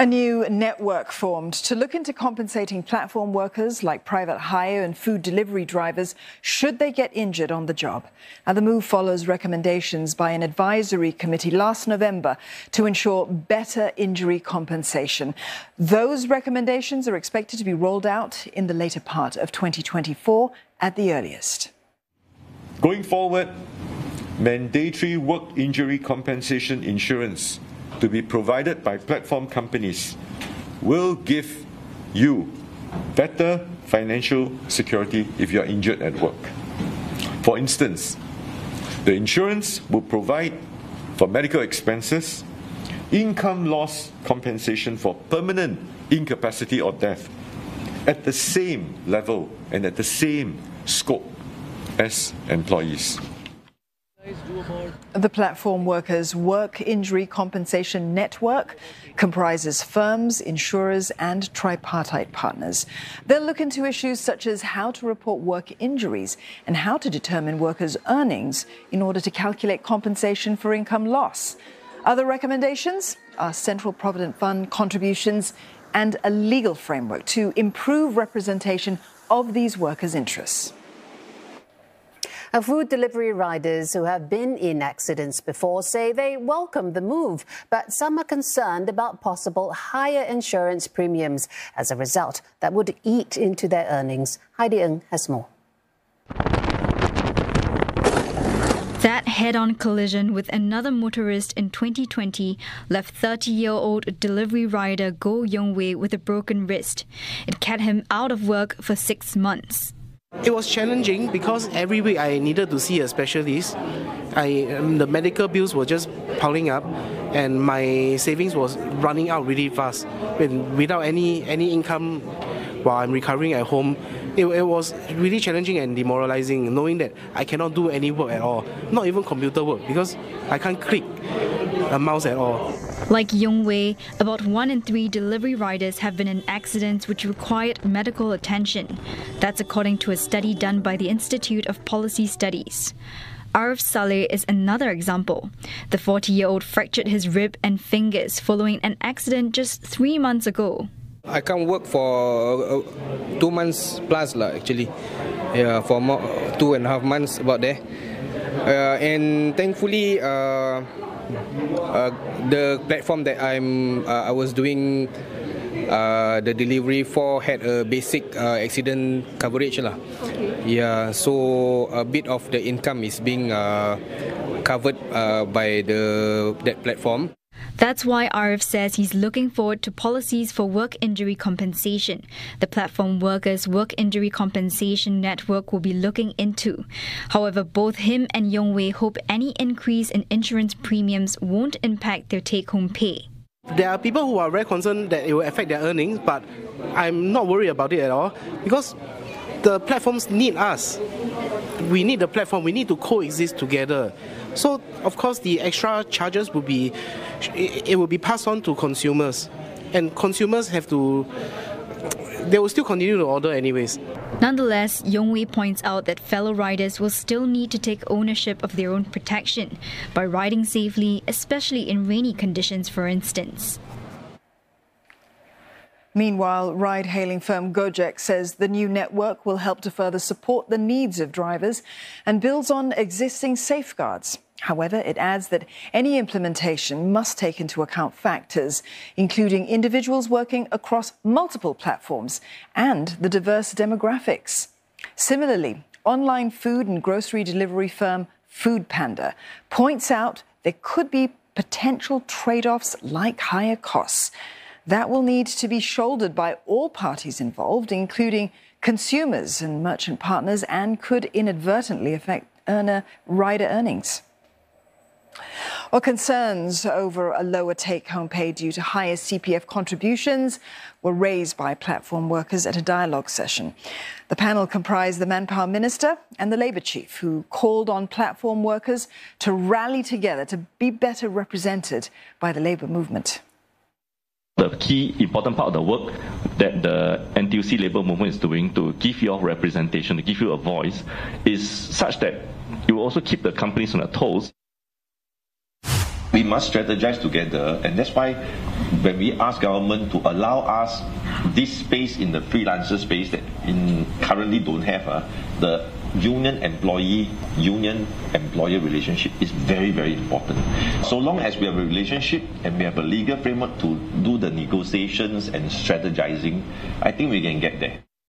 A new network formed to look into compensating platform workers like private hire and food delivery drivers should they get injured on the job. Now, the move follows recommendations by an advisory committee last November to ensure better injury compensation. Those recommendations are expected to be rolled out in the later part of 2024 at the earliest. Going forward, mandatory work injury compensation insurance to be provided by platform companies will give you better financial security if you are injured at work. For instance, the insurance will provide for medical expenses, income loss compensation for permanent incapacity or death at the same level and at the same scope as employees. The Platform Workers Work Injury Compensation Network comprises firms, insurers and tripartite partners. They'll look into issues such as how to report work injuries and how to determine workers' earnings in order to calculate compensation for income loss. Other recommendations are Central Provident Fund contributions and a legal framework to improve representation of these workers' interests. Food delivery riders who have been in accidents before say they welcome the move, but some are concerned about possible higher insurance premiums. As a result, that would eat into their earnings. Heidi Ng has more. That head-on collision with another motorist in 2020 left 30-year-old delivery rider Goh Yong-wei with a broken wrist. It kept him out of work for 6 months. It was challenging because every week I needed to see a specialist. The medical bills were just piling up and my savings was running out really fast. Without any income while I'm recovering at home, it was really challenging and demoralizing knowing that I cannot do any work at all, not even computer work because I can't click a mouse at all. Like Yong-wei, about 1 in 3 delivery riders have been in accidents which required medical attention. That's according to a study done by the Institute of Policy Studies. Arif Saleh is another example. The 40-year-old fractured his rib and fingers following an accident just 3 months ago. I can't work for 2 months plus actually. Yeah, for 2.5 months about there. And thankfully, the platform that I was doing the delivery for had a basic accident coverage lah. Okay. Yeah, so a bit of the income is being covered by that platform. That's why Arif says he's looking forward to policies for work injury compensation. The Platform Workers Work Injury Compensation Network will be looking into. However, both him and Yong-wei hope any increase in insurance premiums won't impact their take-home pay. There are people who are very concerned that it will affect their earnings, but I'm not worried about it at all because the platforms need us. We need the platform. We need to coexist together. So, of course, the extra charges will be passed on to consumers, and consumers they will still continue to order anyways. Nonetheless, Yong-wei points out that fellow riders will still need to take ownership of their own protection by riding safely, especially in rainy conditions, for instance. Meanwhile, ride-hailing firm Gojek says the new network will help to further support the needs of drivers and builds on existing safeguards. However, it adds that any implementation must take into account factors, including individuals working across multiple platforms and the diverse demographics. Similarly, online food and grocery delivery firm Foodpanda points out there could be potential trade-offs like higher costs. That will need to be shouldered by all parties involved, including consumers and merchant partners, and could inadvertently affect rider earnings. Or concerns over a lower take-home pay due to higher CPF contributions were raised by platform workers at a dialogue session. The panel comprised the Manpower Minister and the Labour Chief, who called on platform workers to rally together to be better represented by the labour movement. The key important part of the work that the NTUC labour movement is doing to give you representation, to give you a voice, is such that it will also keep the companies on their toes. We must strategize together, and that's why when we ask government to allow us this space in the freelancer space that currently don't have, the union employee, union employer relationship is very, very important. So long as we have a relationship and we have a legal framework to do the negotiations and strategizing, I think we can get there.